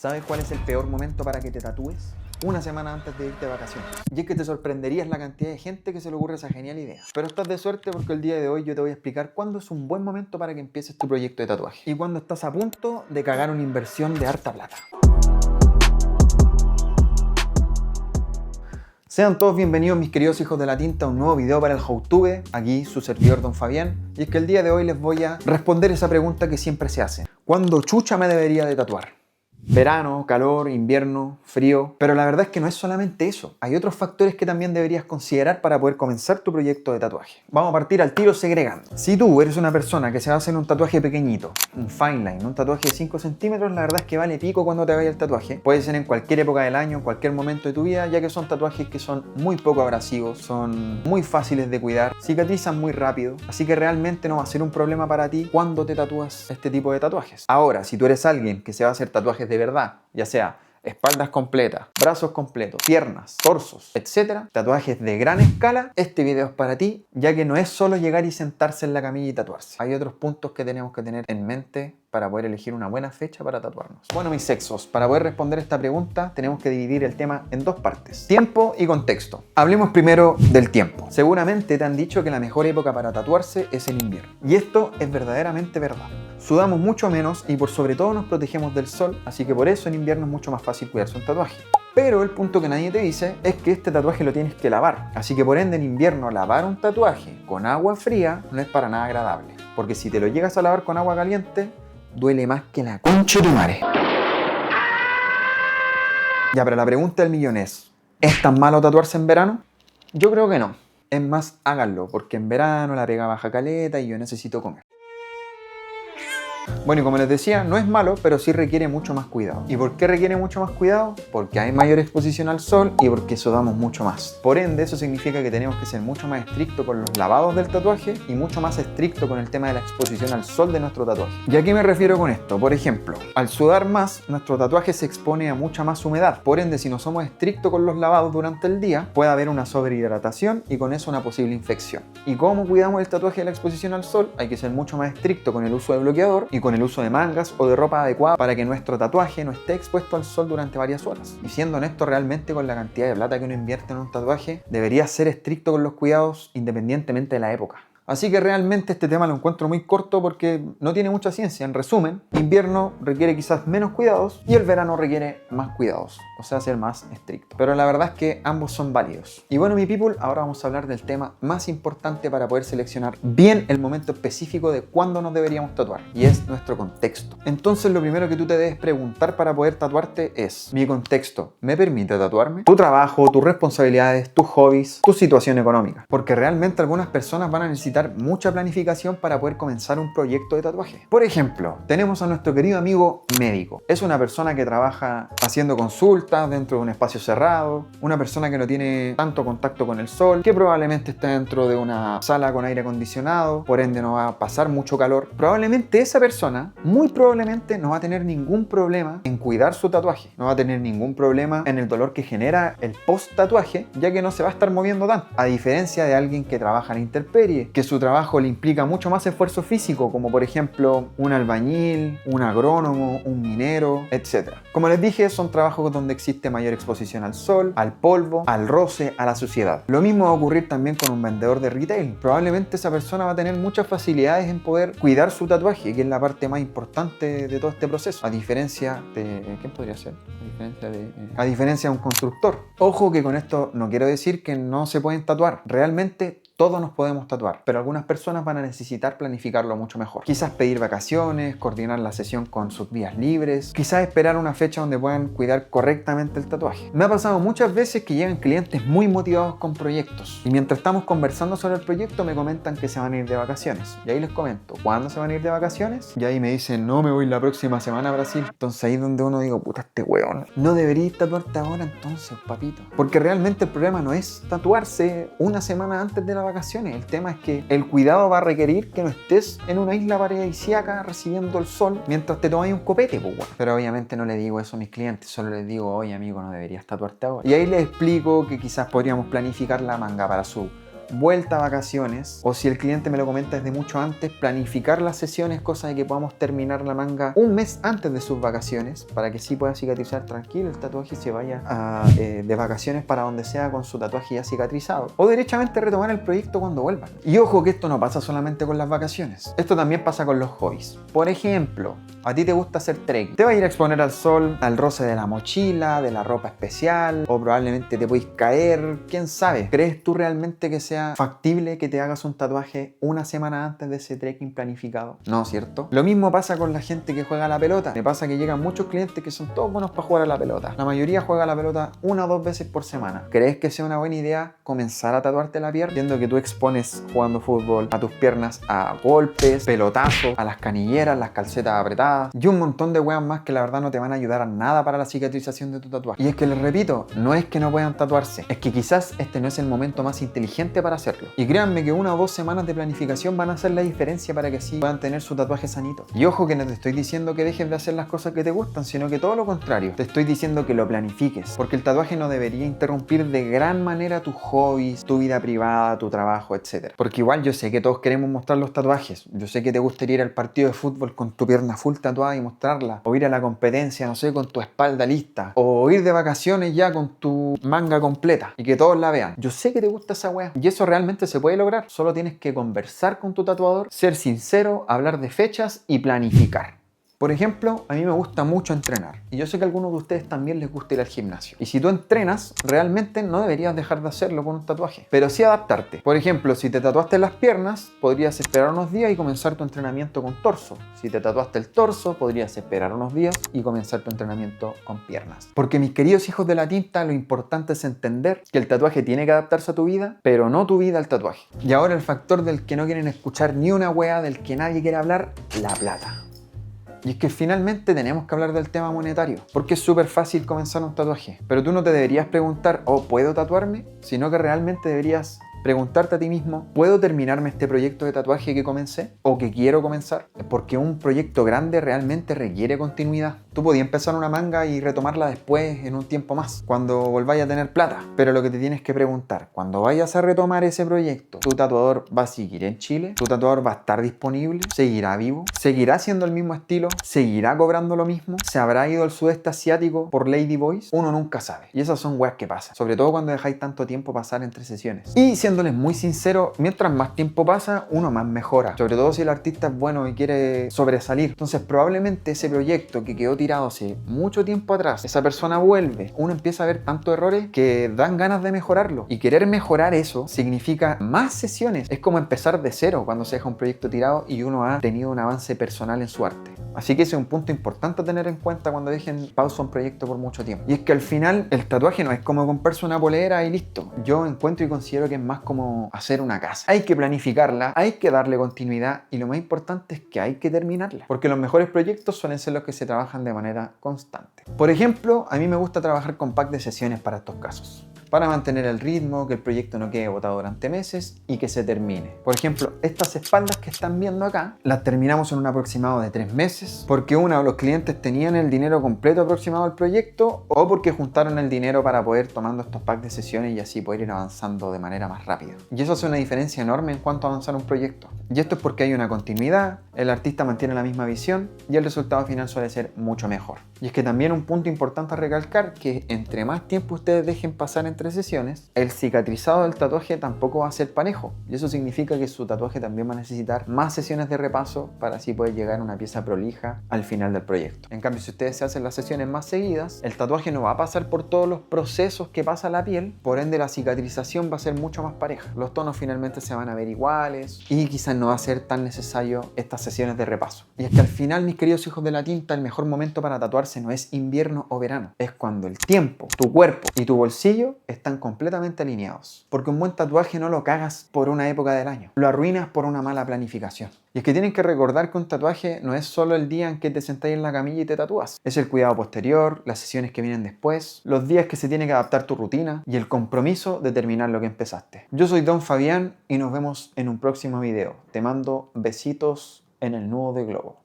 ¿Sabes cuál es el peor momento para que te tatúes? Una semana antes de irte de vacaciones. Y es que te sorprenderías la cantidad de gente que se le ocurre esa genial idea. Pero estás de suerte porque el día de hoy yo te voy a explicar cuándo es un buen momento para que empieces tu proyecto de tatuaje. Y cuándo estás a punto de cagar una inversión de harta plata. Sean todos bienvenidos, mis queridos hijos de la tinta, a un nuevo video para el HowTube. Aquí su servidor Don Fabián. Y es que el día de hoy les voy a responder esa pregunta que siempre se hace. ¿Cuándo chucha me debería de tatuar? Verano, calor, invierno, frío. Pero la verdad es que no es solamente eso. Hay otros factores que también deberías considerar para poder comenzar tu proyecto de tatuaje. Vamos a partir al tiro segregando. Si tú eres una persona que se va a hacer un tatuaje pequeñito, un fine line, un tatuaje de 5 centímetros, la verdad es que vale pico cuando te hagas el tatuaje. Puede ser en cualquier época del año, en cualquier momento de tu vida, ya que son tatuajes que son muy poco abrasivos, son muy fáciles de cuidar, cicatrizan muy rápido, así que realmente no va a ser un problema para ti cuando te tatúas este tipo de tatuajes. Ahora, si tú eres alguien que se va a hacer tatuajes de verdad, ya sea espaldas completas, brazos completos, piernas, torsos, etc., tatuajes de gran escala, este video es para ti, ya que no es solo llegar y sentarse en la camilla y tatuarse. Hay otros puntos que tenemos que tener en mente para poder elegir una buena fecha para tatuarnos. Bueno, mis sexos, para poder responder esta pregunta tenemos que dividir el tema en dos partes: tiempo y contexto. Hablemos primero del tiempo. Seguramente te han dicho que la mejor época para tatuarse es el invierno. Y esto es verdaderamente verdad. Sudamos mucho menos y por sobre todo nos protegemos del sol, así que por eso en invierno es mucho más fácil cuidarse un tatuaje. Pero el punto que nadie te dice es que este tatuaje lo tienes que lavar. Así que por ende en invierno lavar un tatuaje con agua fría no es para nada agradable. Porque si te lo llegas a lavar con agua caliente, duele más que la concha de tu madre. Ya, pero la pregunta del millón ¿es tan malo tatuarse en verano? Yo creo que no. Es más, háganlo, porque en verano la pega baja caleta y yo necesito comer. Bueno, y como les decía, no es malo, pero sí requiere mucho más cuidado. ¿Y por qué requiere mucho más cuidado? Porque hay mayor exposición al sol y porque sudamos mucho más. Por ende, eso significa que tenemos que ser mucho más estrictos con los lavados del tatuaje y mucho más estrictos con el tema de la exposición al sol de nuestro tatuaje. ¿Y a qué me refiero con esto? Por ejemplo, al sudar más, nuestro tatuaje se expone a mucha más humedad. Por ende, si no somos estrictos con los lavados durante el día, puede haber una sobrehidratación y con eso una posible infección. ¿Y cómo cuidamos el tatuaje de la exposición al sol? Hay que ser mucho más estricto con el uso de bloqueador y con el uso de mangas o de ropa adecuada para que nuestro tatuaje no esté expuesto al sol durante varias horas. Y siendo honesto, realmente con la cantidad de plata que uno invierte en un tatuaje, debería ser estricto con los cuidados independientemente de la época. Así que realmente este tema lo encuentro muy corto porque no tiene mucha ciencia. En resumen, invierno requiere quizás menos cuidados y el verano requiere más cuidados, o sea, ser más estricto. Pero la verdad es que ambos son válidos. Y bueno, mi people, ahora vamos a hablar del tema más importante para poder seleccionar bien el momento específico de cuándo nos deberíamos tatuar, y es nuestro contexto. Entonces, lo primero que tú te debes preguntar para poder tatuarte es: ¿mi contexto me permite tatuarme? Tu trabajo, tus responsabilidades, tus hobbies, tu situación económica. Porque realmente algunas personas van a necesitar mucha planificación para poder comenzar un proyecto de tatuaje. Por ejemplo, tenemos a nuestro querido amigo médico. Es una persona que trabaja haciendo consultas dentro de un espacio cerrado, una persona que no tiene tanto contacto con el sol, que probablemente está dentro de una sala con aire acondicionado, por ende no va a pasar mucho calor. Probablemente esa persona, muy probablemente, no va a tener ningún problema en cuidar su tatuaje, no va a tener ningún problema en el dolor que genera el post tatuaje, ya que no se va a estar moviendo tanto, a diferencia de alguien que trabaja en intemperie, que su trabajo le implica mucho más esfuerzo físico, como por ejemplo un albañil, un agrónomo, un minero, etc. Como les dije, son trabajos donde existe mayor exposición al sol, al polvo, al roce, a la suciedad. Lo mismo va a ocurrir también con un vendedor de retail. Probablemente esa persona va a tener muchas facilidades en poder cuidar su tatuaje, que es la parte más importante de todo este proceso, a diferencia de... ¿quién podría ser? A diferencia de un constructor. Ojo que con esto no quiero decir que no se pueden tatuar. Realmente todos nos podemos tatuar, pero algunas personas van a necesitar planificarlo mucho mejor. Quizás pedir vacaciones, coordinar la sesión con sus días libres, quizás esperar una fecha donde puedan cuidar correctamente el tatuaje. Me ha pasado muchas veces que llegan clientes muy motivados con proyectos y mientras estamos conversando sobre el proyecto me comentan que se van a ir de vacaciones. Y ahí les comento, ¿cuándo se van a ir de vacaciones? Y ahí me dicen, no, me voy la próxima semana a Brasil. Entonces ahí es donde uno digo, puta, este weón, no deberías tatuarte ahora entonces, papito. Porque realmente el problema no es tatuarse una semana antes de la vacaciones. El tema es que el cuidado va a requerir que no estés en una isla paradisíaca recibiendo el sol mientras te tomas un copete, pues, bueno. Pero obviamente no le digo eso a mis clientes, solo les digo, oye amigo, no deberías tatuarte ahora. Y ahí les explico que quizás podríamos planificar la manga para su vuelta a vacaciones, o si el cliente me lo comenta desde mucho antes, planificar las sesiones, cosa de que podamos terminar la manga un mes antes de sus vacaciones, para que sí pueda cicatrizar tranquilo el tatuaje y se vaya de vacaciones para donde sea con su tatuaje ya cicatrizado, o derechamente retomar el proyecto cuando vuelvan. Y ojo que esto no pasa solamente con las vacaciones, esto también pasa con los hobbies. Por ejemplo, a ti te gusta hacer trekking, te vas a ir a exponer al sol, al roce de la mochila, de la ropa especial, o probablemente te puedes caer, quién sabe. ¿Crees tú realmente que sea factible que te hagas un tatuaje una semana antes de ese trekking planificado? No, ¿cierto? Lo mismo pasa con la gente que juega a la pelota. Me pasa que llegan muchos clientes que son todos buenos para jugar a la pelota. La mayoría juega a la pelota 1 o 2 veces por semana. ¿Crees que sea una buena idea comenzar a tatuarte la pierna? Viendo que tú expones jugando fútbol a tus piernas a golpes, pelotazos, a las canilleras, las calcetas apretadas y un montón de weas más que la verdad no te van a ayudar a nada para la cicatrización de tu tatuaje. Y es que les repito, no es que no puedan tatuarse, es que quizás este no es el momento más inteligente para hacerlo. Y créanme que 1 o 2 semanas de planificación van a hacer la diferencia para que así puedan tener su tatuaje sanito. Y ojo que no te estoy diciendo que dejes de hacer las cosas que te gustan, sino que todo lo contrario. Te estoy diciendo que lo planifiques, porque el tatuaje no debería interrumpir de gran manera tus hobbies, tu vida privada, tu trabajo, etc. Porque igual yo sé que todos queremos mostrar los tatuajes. Yo sé que te gustaría ir al partido de fútbol con tu pierna full tatuada y mostrarla, o ir a la competencia, no sé, con tu espalda lista, o ir de vacaciones ya con tu manga completa y que todos la vean. Yo sé que te gusta esa wea y eso realmente se puede lograr. Solo tienes que conversar con tu tatuador, ser sincero, hablar de fechas y planificar. Por ejemplo, a mí me gusta mucho entrenar y yo sé que a algunos de ustedes también les gusta ir al gimnasio. Y si tú entrenas, realmente no deberías dejar de hacerlo con un tatuaje, pero sí adaptarte. Por ejemplo, si te tatuaste las piernas, podrías esperar unos días y comenzar tu entrenamiento con torso. Si te tatuaste el torso, podrías esperar unos días y comenzar tu entrenamiento con piernas. Porque mis queridos hijos de la tinta, lo importante es entender que el tatuaje tiene que adaptarse a tu vida, pero no tu vida al tatuaje. Y ahora el factor del que no quieren escuchar ni una wea, del que nadie quiere hablar, la plata. Y es que finalmente tenemos que hablar del tema monetario, porque es súper fácil comenzar un tatuaje, pero tú no te deberías preguntar, oh, ¿puedo tatuarme? Sino que realmente deberías preguntarte a ti mismo, ¿puedo terminarme este proyecto de tatuaje que comencé o que quiero comenzar? Porque un proyecto grande realmente requiere continuidad. Tú podías empezar una manga y retomarla después en un tiempo más, cuando volváis a tener plata. Pero lo que te tienes que preguntar, cuando vayas a retomar ese proyecto, ¿tu tatuador va a seguir en Chile? ¿Tu tatuador va a estar disponible? ¿Seguirá vivo? ¿Seguirá siendo el mismo estilo? ¿Seguirá cobrando lo mismo? ¿Se habrá ido al sudeste asiático por Lady Boys? Uno nunca sabe. Y esas son weas que pasan, sobre todo cuando dejáis tanto tiempo pasar entre sesiones. Y siéndoles muy sincero, mientras más tiempo pasa, uno más mejora. Sobre todo si el artista es bueno y quiere sobresalir. Entonces probablemente ese proyecto que quedó tirado hace mucho tiempo atrás, esa persona vuelve, uno empieza a ver tantos errores que dan ganas de mejorarlo. Y querer mejorar eso significa más sesiones. Es como empezar de cero cuando se deja un proyecto tirado y uno ha tenido un avance personal en su arte. Así que ese es un punto importante a tener en cuenta cuando dejen pausa un proyecto por mucho tiempo. Y es que al final el tatuaje no es como comprarse una polera y listo. Yo encuentro y considero que es más como hacer una casa. Hay que planificarla, hay que darle continuidad y lo más importante es que hay que terminarla. Porque los mejores proyectos suelen ser los que se trabajan de manera constante. Por ejemplo, a mí me gusta trabajar con pack de sesiones para estos casos, para mantener el ritmo, que el proyecto no quede botado durante meses y que se termine. Por ejemplo, estas espaldas que están viendo acá, las terminamos en un aproximado de 3 meses, porque los clientes tenían el dinero completo aproximado al proyecto o porque juntaron el dinero para poder tomando estos packs de sesiones y así poder ir avanzando de manera más rápida. Y eso hace una diferencia enorme en cuanto a avanzar un proyecto. Y esto es porque hay una continuidad, el artista mantiene la misma visión y el resultado final suele ser mucho mejor. Y es que también un punto importante a recalcar que entre más tiempo ustedes dejen pasar entre sesiones, el cicatrizado del tatuaje tampoco va a ser parejo. Y eso significa que su tatuaje también va a necesitar más sesiones de repaso para así poder llegar a una pieza prolija al final del proyecto. En cambio, si ustedes se hacen las sesiones más seguidas, el tatuaje no va a pasar por todos los procesos que pasa la piel, por ende la cicatrización va a ser mucho más pareja. Los tonos finalmente se van a ver iguales y quizás no va a ser tan necesario estas sesiones de repaso. Y es que al final, mis queridos hijos de la tinta, el mejor momento para tatuarse no es invierno o verano, es cuando el tiempo, tu cuerpo y tu bolsillo están completamente alineados. Porque un buen tatuaje no lo cagas por una época del año, lo arruinas por una mala planificación. Y es que tienen que recordar que un tatuaje no es solo el día en que te sentáis en la camilla y te tatúas. Es el cuidado posterior, las sesiones que vienen después, los días que se tiene que adaptar tu rutina y el compromiso de terminar lo que empezaste. Yo soy Don Fabián y nos vemos en un próximo video. Te mando besitos en el nudo de globo.